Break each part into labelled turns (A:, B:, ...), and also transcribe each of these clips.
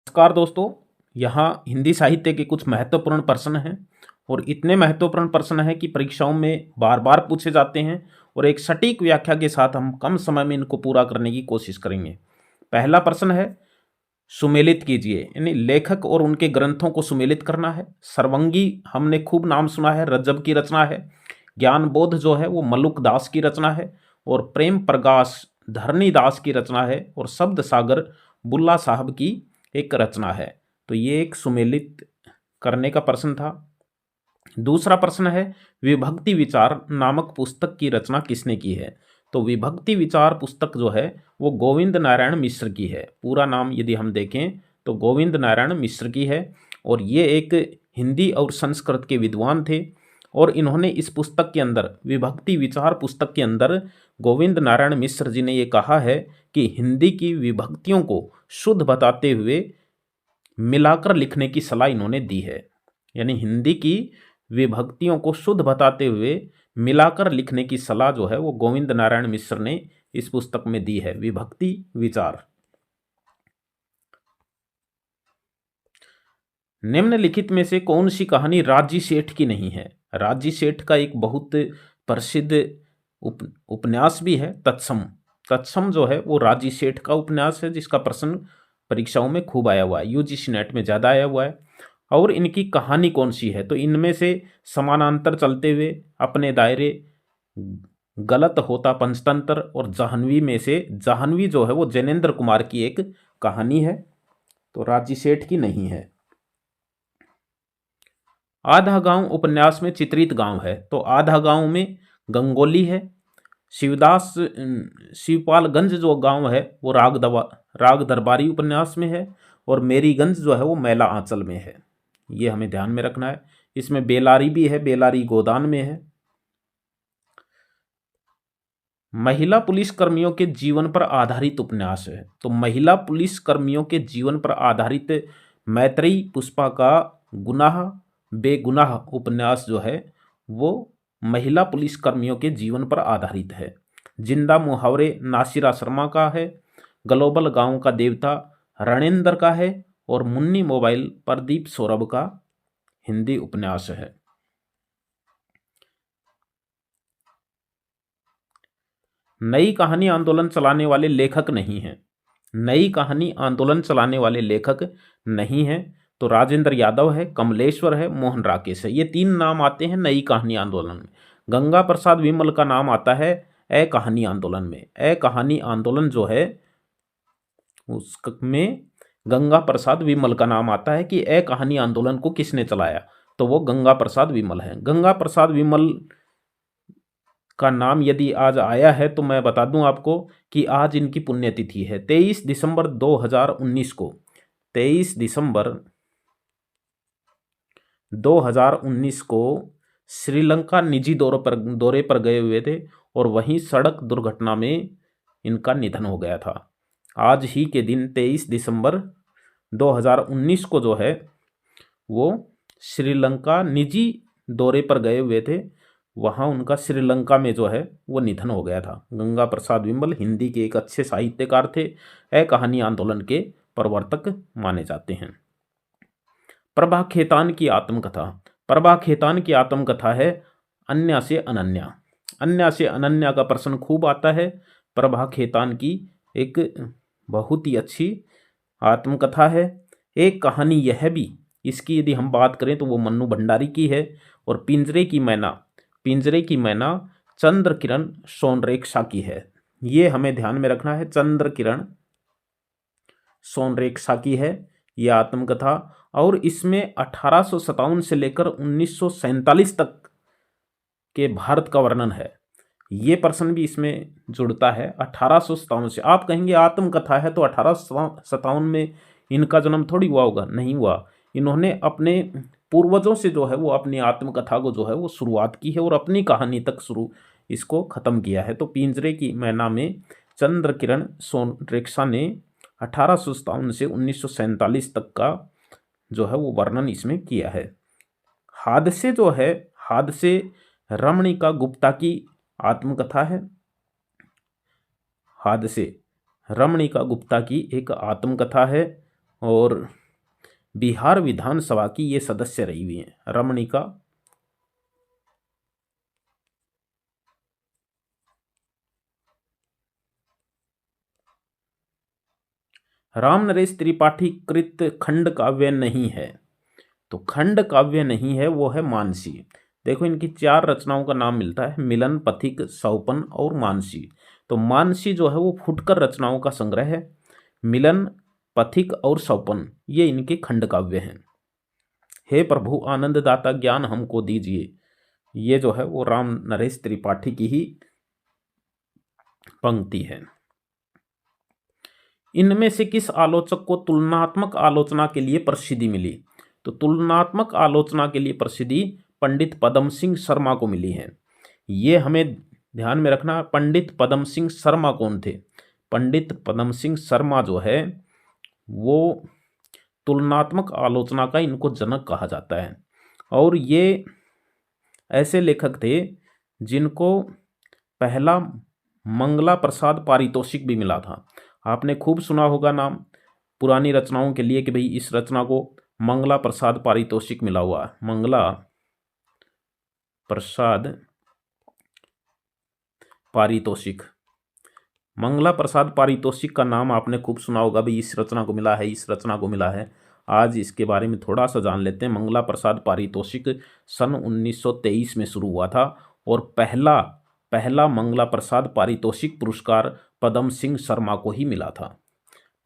A: नमस्कार दोस्तों। यहाँ हिंदी साहित्य के कुछ महत्वपूर्ण प्रश्न हैं और इतने महत्वपूर्ण प्रश्न हैं कि परीक्षाओं में बार बार पूछे जाते हैं और एक सटीक व्याख्या के साथ हम कम समय में इनको पूरा करने की कोशिश करेंगे। पहला प्रश्न है, सुमेलित कीजिए, यानी लेखक और उनके ग्रंथों को सुमेलित करना है। सर्वंगी हमने खूब नाम सुना है, रज्जब की रचना है। ज्ञानबोध जो है वो मलुक दास की रचना है और प्रेम प्रकाश धरनी दास की रचना है और शब्द सागर बुल्ला साहब की एक रचना है। तो ये एक सुमेलित करने का प्रश्न था। दूसरा प्रश्न है, विभक्ति विचार नामक पुस्तक की रचना किसने की है? तो विभक्ति विचार पुस्तक जो है वो गोविंद नारायण मिश्र की है। पूरा नाम यदि हम देखें तो गोविंद नारायण मिश्र की है और ये एक हिंदी और संस्कृत के विद्वान थे और इन्होंने इस पुस्तक के अंदर, विभक्ति विचार पुस्तक के अंदर, गोविंद नारायण मिश्र जी ने ये कहा है कि हिंदी की विभक्तियों को शुद्ध बताते हुए मिलाकर लिखने की सलाह इन्होंने दी है। यानी हिंदी की विभक्तियों को शुद्ध बताते हुए मिलाकर लिखने की सलाह जो है वो गोविंद नारायण मिश्र ने इस पुस्तक में दी है, विभक्ति विचार। निम्नलिखित में से कौन सी कहानी राजी सेठ की नहीं है? राजी सेठ का एक बहुत प्रसिद्ध उपन्यास भी है, तत्सम। तत्सम जो है वो राजी सेठ का उपन्यास है जिसका प्रश्न परीक्षाओं में खूब आया हुआ है, यूजीसी नेट में ज़्यादा आया हुआ है। और इनकी कहानी कौन सी है? तो इनमें से समानांतर चलते हुए, अपने दायरे, गलत होता पंचतंत्र और जाह्नवी में से जाह्नवी जो है वो जैनेन्द्र कुमार की एक कहानी है। तो राजी सेठ की नहीं है। आधा गांव उपन्यास में चित्रित गांव है। तो आधा गांव में गंगोली है। शिवदास शिवपालगंज जो गांव है वो राग दरबारी उपन्यास में है और मेरीगंज जो है वो मैला आंचल में है। ये हमें ध्यान में रखना है। इसमें बेलारी भी है, बेलारी गोदान में है। महिला पुलिस कर्मियों के जीवन पर आधारित उपन्यास है। तो महिला पुलिस कर्मियों के जीवन पर आधारित मैत्रेयी पुष्पा का गुनाह बेगुनाह उपन्यास जो है वो महिला पुलिस कर्मियों के जीवन पर आधारित है। जिंदा मुहावरे नासिरा शर्मा का है। ग्लोबल गांव का देवता रणेंद्र का है और मुन्नी मोबाइल प्रदीप सौरभ का हिंदी उपन्यास है। नई कहानी आंदोलन चलाने वाले लेखक नहीं हैं। नई कहानी आंदोलन चलाने वाले लेखक नहीं हैं। तो राजेंद्र यादव है, कमलेश्वर है, मोहन राकेश है। ये तीन नाम आते हैं नई कहानी आंदोलन में। गंगा प्रसाद विमल का नाम आता है ए कहानी आंदोलन में। ए कहानी आंदोलन जो है उसमें गंगा प्रसाद विमल का नाम आता है कि ए कहानी आंदोलन को किसने चलाया? तो वो गंगा प्रसाद विमल है। गंगा प्रसाद विमल का नाम यदि आज आया है तो मैं बता दूं आपको कि आज इनकी पुण्यतिथि है। 23 दिसंबर 2019 को, 23 दिसंबर 2019 को श्रीलंका निजी दौरे पर गए हुए थे और वहीं सड़क दुर्घटना में इनका निधन हो गया था। आज ही के दिन 23 दिसंबर 2019 को जो है वो श्रीलंका निजी दौरे पर गए हुए थे, वहाँ उनका श्रीलंका में जो है वो निधन हो गया था। गंगा प्रसाद विमल हिंदी के एक अच्छे साहित्यकार थे। ए कहानी आंदोलन के प्रवर्तक माने जाते हैं। प्रभा खेतान की आत्मकथा। प्रभा खेतान की आत्मकथा है अन्या से अनन्या। अन्या से अनन्या का प्रश्न खूब आता है। प्रभा खेतान की एक बहुत ही अच्छी आत्मकथा है। एक कहानी यह भी, इसकी यदि हम बात करें तो वो मन्नू भंडारी की है। और पिंजरे की मैना, पिंजरे की मैना चंद्र किरण सोनरेखा की है। ये हमें ध्यान में रखना है, चंद्र किरण सोनरेखा की है यह आत्मकथा। और इसमें 1857 से लेकर 1947 तक के भारत का वर्णन है। ये प्रश्न भी इसमें जुड़ता है। 1857 से, आप कहेंगे आत्मकथा है तो 1857 में इनका जन्म थोड़ी हुआ होगा, नहीं हुआ। इन्होंने अपने पूर्वजों से जो है वो अपनी आत्मकथा को जो है वो शुरुआत की है और अपनी कहानी तक इसको ख़त्म किया है। तो पिंजरे की मैना में चंद्र किरण सोनरेखा ने 1857 से 1947 तक का जो है वो वर्णन इसमें किया है। हादसे जो है, हादसे रमणिका गुप्ता की आत्मकथा है। हादसे रमणिका गुप्ता की एक आत्मकथा है और बिहार विधानसभा की ये सदस्य रही हुई हैं रमणिका। राम नरेश त्रिपाठी कृत खंड काव्य नहीं है, तो खंड काव्य नहीं है, वो है मानसी। देखो इनकी 4 रचनाओं का नाम मिलता है, मिलन, पथिक, सौपन और मानसी। तो मानसी जो है वो फुटकर रचनाओं का संग्रह है। मिलन, पथिक और सौपन ये इनके खंड काव्य हैं। हे प्रभु आनंददाता ज्ञान हमको दीजिए, ये जो है वो राम नरेश त्रिपाठी की ही पंक्ति है। इनमें से किस आलोचक को तुलनात्मक आलोचना के लिए प्रसिद्धि मिली? तो तुलनात्मक आलोचना के लिए प्रसिद्धि पंडित पदम सिंह शर्मा को मिली है। ये हमें ध्यान में रखना। पंडित पदम सिंह शर्मा कौन थे? पंडित पदम सिंह शर्मा जो है वो तुलनात्मक आलोचना का इनको जनक कहा जाता है। और ये ऐसे लेखक थे जिनको पहला मंगला प्रसाद पारितोषिक भी मिला था। आपने खूब सुना होगा नाम पुरानी रचनाओं के लिए कि भाई इस रचना को मंगला प्रसाद पारितोषिक मिला हुआ है। मंगला प्रसाद पारितोषिक, मंगला प्रसाद पारितोषिक का नाम आपने खूब सुना होगा, भाई इस रचना को मिला है, इस रचना को मिला है। आज इसके बारे में थोड़ा सा जान लेते हैं। मंगला प्रसाद पारितोषिक सन 1923 में शुरू हुआ था और पहला मंगला प्रसाद पारितोषिक पुरस्कार पदम सिंह शर्मा को ही मिला था।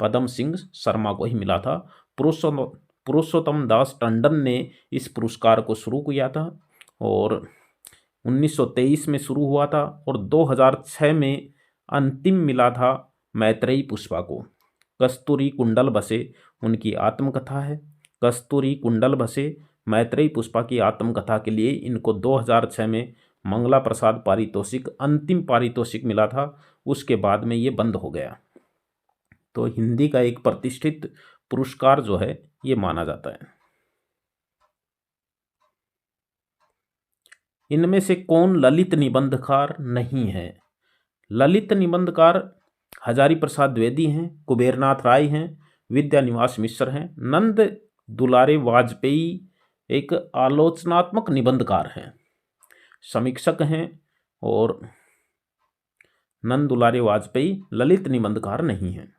A: पदम सिंह शर्मा को ही मिला था। पुरुषोत्तम दास टंडन ने इस पुरस्कार को शुरू किया था और 1923 में शुरू हुआ था और 2006 में अंतिम मिला था मैत्रेयी पुष्पा को। कस्तूरी कुंडल बसे उनकी आत्मकथा है। कस्तूरी कुंडल बसे मैत्रेयी पुष्पा की आत्मकथा के लिए इनको 2006 में मंगला प्रसाद पारितोषिक अंतिम पारितोषिक मिला था। उसके बाद में ये बंद हो गया। तो हिंदी का एक प्रतिष्ठित पुरस्कार जो है ये माना जाता है। इनमें से कौन ललित निबंधकार नहीं है? ललित निबंधकार हजारी प्रसाद द्विवेदी हैं, कुबेरनाथ राय हैं, विद्यानिवास मिश्र हैं। नंद दुलारे वाजपेयी एक आलोचनात्मक निबंधकार हैं, समीक्षक हैं और नंद दुलारे वाजपेयी ललित निबंधकार नहीं हैं।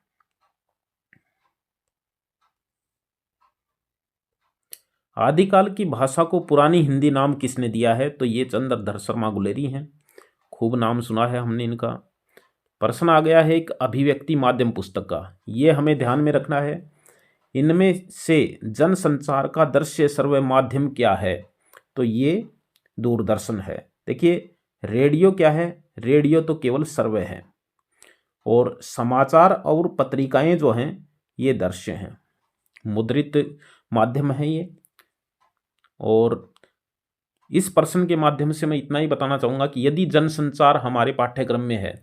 A: आदिकाल की भाषा को पुरानी हिंदी नाम किसने दिया है? तो ये चंद्रधर शर्मा गुलेरी हैं। खूब नाम सुना है हमने इनका। प्रश्न आ गया है एक अभिव्यक्ति माध्यम पुस्तक का, ये हमें ध्यान में रखना है। इनमें से जनसंचार का दृश्य सर्वे माध्यम क्या है? तो ये दूरदर्शन है। देखिए रेडियो क्या है? रेडियो तो केवल सर्वे है और समाचार और पत्रिकाएं जो हैं ये दृश्य हैं, मुद्रित माध्यम है ये। और इस प्रश्न के माध्यम से मैं इतना ही बताना चाहूँगा कि यदि जनसंचार हमारे पाठ्यक्रम में है,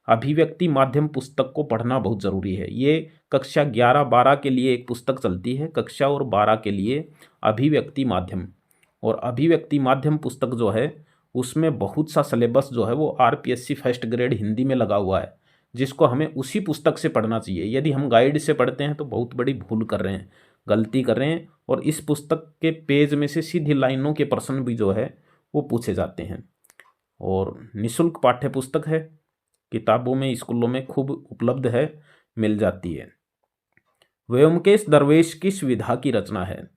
A: अभिव्यक्ति माध्यम पुस्तक को पढ़ना बहुत ज़रूरी है। ये कक्षा 11-12 के लिए एक पुस्तक चलती है, कक्षा और 12 के लिए अभिव्यक्ति माध्यम। और अभिव्यक्ति माध्यम पुस्तक जो है उसमें बहुत सा सिलेबस जो है वो आरपीएससी फर्स्ट ग्रेड हिंदी में लगा हुआ है, जिसको हमें उसी पुस्तक से पढ़ना चाहिए। यदि हम गाइड से पढ़ते हैं तो बहुत बड़ी भूल कर रहे हैं, गलती कर रहे हैं। और इस पुस्तक के पेज में से सीधी लाइनों के प्रश्न भी जो है वो पूछे जाते हैं। और निःशुल्क पाठ्य पुस्तक है, किताबों में स्कूलों में खूब उपलब्ध है, मिल जाती है। व्योमकेश दरवेश किस विधा की रचना है?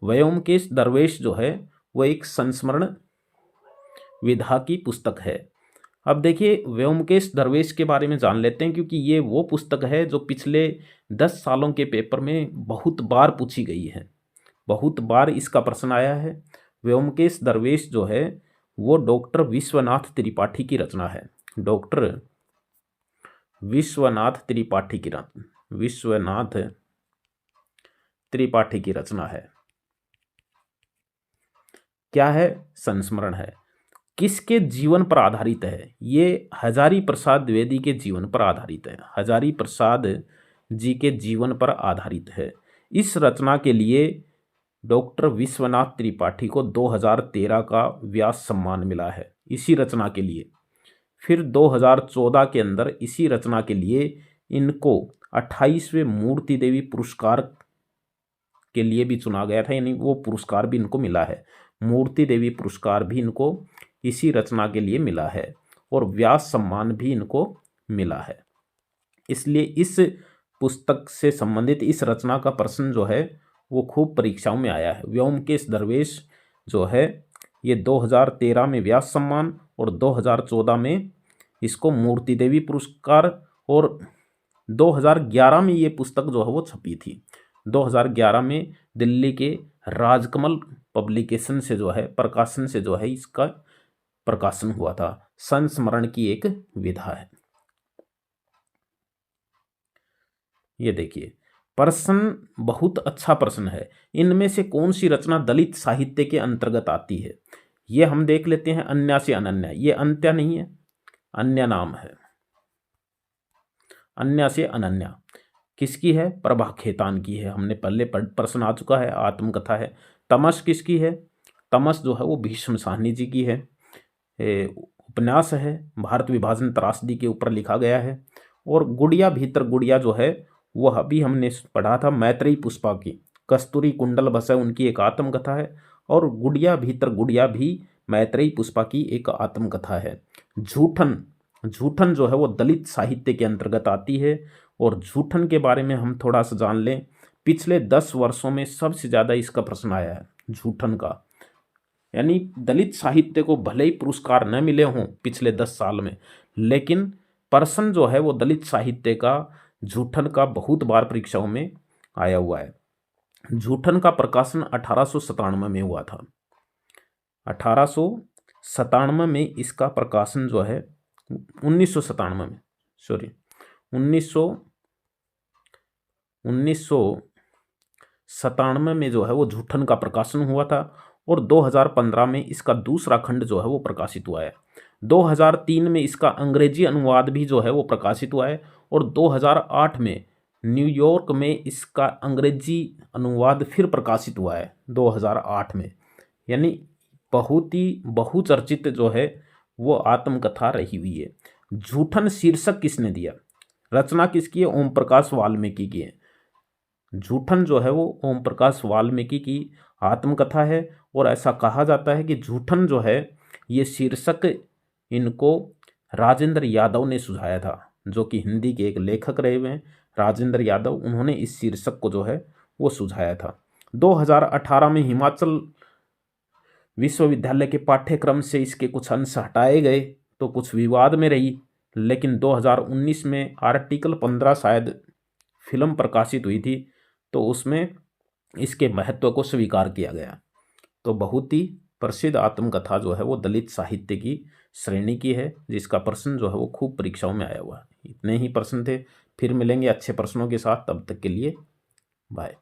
A: व्योमकेश दरवेश जो है वो एक संस्मरण विधा की पुस्तक है। अब देखिए व्योमकेश दरवेश के बारे में जान लेते हैं, क्योंकि ये वो पुस्तक है जो पिछले 10 सालों के पेपर में बहुत बार पूछी गई है, बहुत बार इसका प्रश्न आया है। व्योमकेश दरवेश जो है वो डॉक्टर विश्वनाथ त्रिपाठी की रचना है। डॉक्टर विश्वनाथ त्रिपाठी की रचना है। क्या है? संस्मरण है। किसके जीवन पर आधारित है? ये हजारी प्रसाद द्विवेदी के जीवन पर आधारित है। हजारी प्रसाद जी के जीवन पर आधारित है। इस रचना के लिए डॉक्टर विश्वनाथ त्रिपाठी को 2013 का व्यास सम्मान मिला है इसी रचना के लिए। फिर 2014 के अंदर इसी रचना के लिए इनको 28वें मूर्ति देवी पुरस्कार के लिए भी चुना गया था, यानी वो पुरस्कार भी इनको मिला है। मूर्ति देवी पुरस्कार भी इनको इसी रचना के लिए मिला है और व्यास सम्मान भी इनको मिला है। इसलिए इस पुस्तक से संबंधित इस रचना का प्रश्न जो है वो खूब परीक्षाओं में आया है। व्योमकेश दरवेश जो है ये 2013 में व्यास सम्मान और 2014 में इसको मूर्ति देवी पुरस्कार, और 2011 में ये पुस्तक जो है वो छपी थी। 2011 में दिल्ली के राजकमल पब्लिकेशन से जो है, प्रकाशन से जो है इसका प्रकाशन हुआ था। संस्मरण की एक विधा है। ये देखिए प्रश्न बहुत अच्छा प्रश्न है। इनमें से कौन सी रचना दलित साहित्य के अंतर्गत आती है? ये हम देख लेते हैं। अन्या से अनन्या, ये अंत्य नहीं है, अन्य नाम है। अन्या से अनन्या किसकी है? प्रभा खेतान की है। हमने पहले प्रश्न आ चुका है, आत्मकथा है। तमस किसकी है? तमस जो है वो भीष्म साहनी जी की है। उपन्यास है, भारत विभाजन त्रासदी के ऊपर लिखा गया है। और गुड़िया भीतर गुड़िया जो है वह अभी हमने पढ़ा था, मैत्रेयी पुष्पा की। कस्तूरी कुंडल बसे उनकी एक आत्मकथा है, और गुड़िया भीतर गुड़िया भी मैत्रेयी पुष्पा की एक आत्मकथा है। झूठन, झूठन जो है वो दलित साहित्य के अंतर्गत आती है। और झूठन के बारे में हम थोड़ा सा जान लें। पिछले 10 वर्षों में सबसे ज़्यादा इसका प्रश्न आया है झूठन का। यानी दलित साहित्य को भले ही पुरस्कार न मिले हों पिछले 10 साल में, लेकिन प्रश्न जो है वो दलित साहित्य का, झूठन का बहुत बार परीक्षाओं में आया हुआ है। झूठन का प्रकाशन 1897 में हुआ था। 1897 में इसका प्रकाशन जो है 1997 में, सॉरी 1997 में जो है वो झूठन का प्रकाशन हुआ था। और 2015 में इसका दूसरा खंड जो है वो प्रकाशित हुआ है। 2003 में इसका अंग्रेजी अनुवाद भी जो है वो प्रकाशित हुआ है। और 2008 में न्यूयॉर्क में इसका अंग्रेजी अनुवाद फिर प्रकाशित हुआ है 2008 में। यानी बहुत ही बहुचर्चित जो है वो आत्मकथा रही हुई है। झूठन शीर्षक किसने दिया? रचना किसकी है? ओम प्रकाश वाल्मीकि की है। झूठन जो है वो ओम प्रकाश वाल्मीकि की आत्मकथा है। और ऐसा कहा जाता है कि झूठन जो है ये शीर्षक इनको राजेंद्र यादव ने सुझाया था, जो कि हिंदी के एक लेखक रहे हुए हैं राजेंद्र यादव। उन्होंने इस शीर्षक को जो है वो सुझाया था। 2018 में हिमाचल विश्वविद्यालय के पाठ्यक्रम से इसके कुछ अंश हटाए गए तो कुछ विवाद में रही। लेकिन 2019 में आर्टिकल 15 शायद फिल्म प्रकाशित हुई थी, तो उसमें इसके महत्व को स्वीकार किया गया। तो बहुत ही प्रसिद्ध आत्मकथा जो है वो दलित साहित्य की श्रेणी की है, जिसका प्रश्न जो है वो खूब परीक्षाओं में आया हुआ है। इतने ही प्रश्न थे। फिर मिलेंगे अच्छे प्रश्नों के साथ, तब तक के लिए बाय।